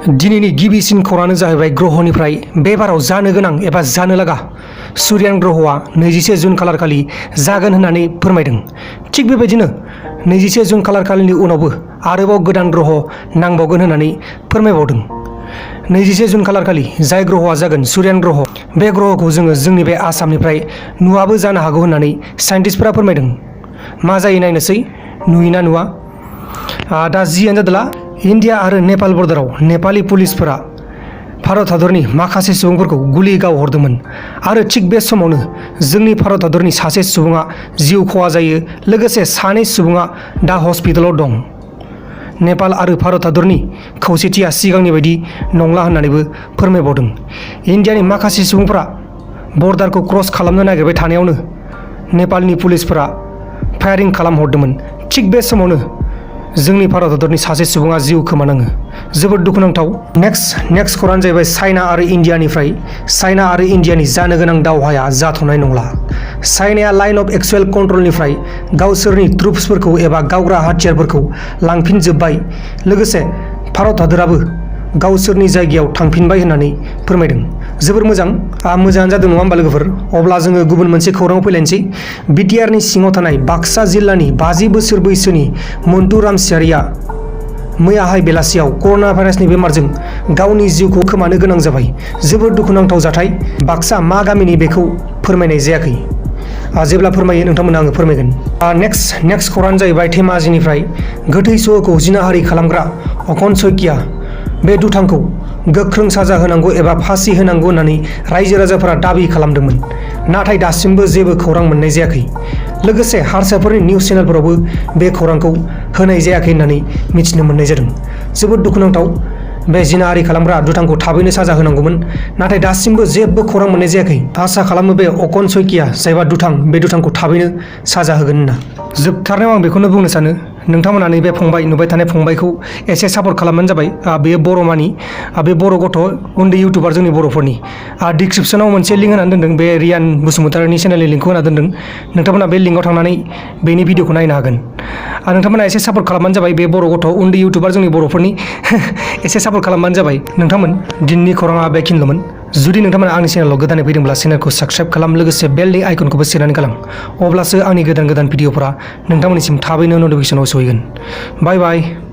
दिनैनि गिबिसिन खौराङानो जाहैबाय ग्रहनिफ्राय बे बाराव जानो गोनां एबा जानो लागा सूर्यान ग्रहआ 21 जुन खालार खालि जागोन होननानै फोरमायदों। थिग बेबायदिनो 21 जुन खालार खालिनि उनावबो आरोबाव गोदान ग्रह नांबावगोन होननानै फोरमायबावदों। 21 जुन खालार खालि जाय ग्रहआ जागोन सूर्यान ग्रह, बे ग्रहखौ जोङो जोंनि बे आसामनिफ्राय नुवाबो जानो हागौ होननानै साइन्टिस्टफोरा फोरमायदों। मा जायो नायनोसै, नुयोना नुवा। दा जियानो जादोला इन्डिया आरो नेपाल बर्डाराव नेपालि पुलिसफोरा भारत हादरनि माखासे सुबुंफोरखौ गुलि गावहरदोंमोन आरो थिग बे समावनो जोंनि भारत हादरनि सासे सुबुङा जिउ खहा जायो, लोगोसे सानै सुबुङा दा हस्पिटालाव दं। नेपाल आरो भारत हादरनि खौसेथिया सिगांनि बायदि नंला होननानैबो फोरमायबावदों। इन्डियानि माखासे सुबुंफोरा बर्डारखौ क्रस खालामनो नागिरबाय थानायावनो नेपालनि पुलिसफोरा फायारिं खालामहरदोंमोन। थिग बे समावनो जोंनि भारत हादरनि सासे सुबुङा जिउ खोमानाङो। जोबोद दुखुनांथाव। नेक्स्ट खौराङानो जाहैबाय चाइना आरो इन्डियानिफ्राय। चाइना आरो इन्डियानि जानो गोनां दावहाया जाथ'नाय नंला। चाइनाया लाइन अफ एक्चुएल कन्ट्रलनिफ्राय गावसोरनि ट्रुप्सफोरखौ एबा गावग्रा हाथियारफोरखौ लांफिनजोब्बाय, लोगोसे भारत हादराबो गावसोरनि जायगायाव थांफिनबाय होननानै फोरमायदों। जोबोर मोजां, मोजाङानो जादों नङा होमबा लोगोफोर। अब्ला जोङो गुबुन मोनसे खौराङाव फैलायनोसै। बिटिआरनि सिङाव थानाय बाक्सा जिल्लानि 50 बोसोर बैसोनि मन्टु रामसियारिया मैयाहाय बेलासियाव कर'ना भाइरासनि बेमारजों गावनि जिउखौ खोमानो गोनां जाबाय। जोबोर दुखुनांथाव जाथाय। बाक्सा मा गामिनि बेखौ फोरमायनाय जायाखै। जेब्ला फोरमायो नोंथांमोना आङो फोरमायगोन। नेक्स्ट खौराङानो जाहैबाय धेमाजिनिफ्राय। गोथै सहखौ जिनाहारि खालामग्रा अखन सइकिया बे दुथांखौ गोख्रों साजा होनांगौ एबा फासि होनांगौ होननानै रायजो राजाफोरा दाबि खालामदोंमोन, नाथाय दासिमबो जेबो खौरां मोननाय जायाखै। लोगोसे हारसाफोरनि निउस चेनेलफोरावबो बे खौरांखौ होनाय जायाखै होननानै मिथिनो मोननाय जादों। जोबोद दुखुनांथाव। बे जिनाहारि खालामग्रा दुथांखौ थाबैनो साजा होनांगौमोन, नाथाय दासिमबो जेबो खौरां मोननाय जायाखै। आसा खालामो बे अखन सइकिया जायबा दुथां, बे दुथांखौ थाबैनो साजा होगोन होनना। जोबथारनायाव आं बेखौनो बुंनो सानो, नोंथांमोना नैबे फंबाय, नुबाय थानाय फंबायखौ एसे सापर्ट खालामबानो जाबाय। बेयो बर' मानि, बे बर' गथ', उन्दै इउटुबार जोंनि बर'फोरनि। डिसक्रिपसनाव मोनसे लिंक होनानै दोनदों, बे रियान बसुमतारिनि चेनेलनि लिंकखौ होना दोनदों। नोंथांमोना बे लिंकआव थांनानै बेनि भिडिअखौ नायनो हागोन। नोंथांमोना एसे सापर्ट खालामबानो जाबाय। बे बर' गथ', उन्दै इउटुबार जोंनि बर'फोरनि एसे सापर्ट खालामबानो जाबाय। नोंथांमोन, दिननि खौराङा बेखिनिल'मोन। जुदि नोंथांमोना आंनि चेनेलाव गोदानै फैदोंब्ला चेनेलखौ साबस्क्राइब खालाम, लोगोसे बेलनि आइकनखौबो सेरनानै गालां। अब्लासो आंनि गोदान भिडिअफोरा नोंथांमोननिसिम थाबैनो नटिफिकेसनाव सहैगोन। बाय बाय।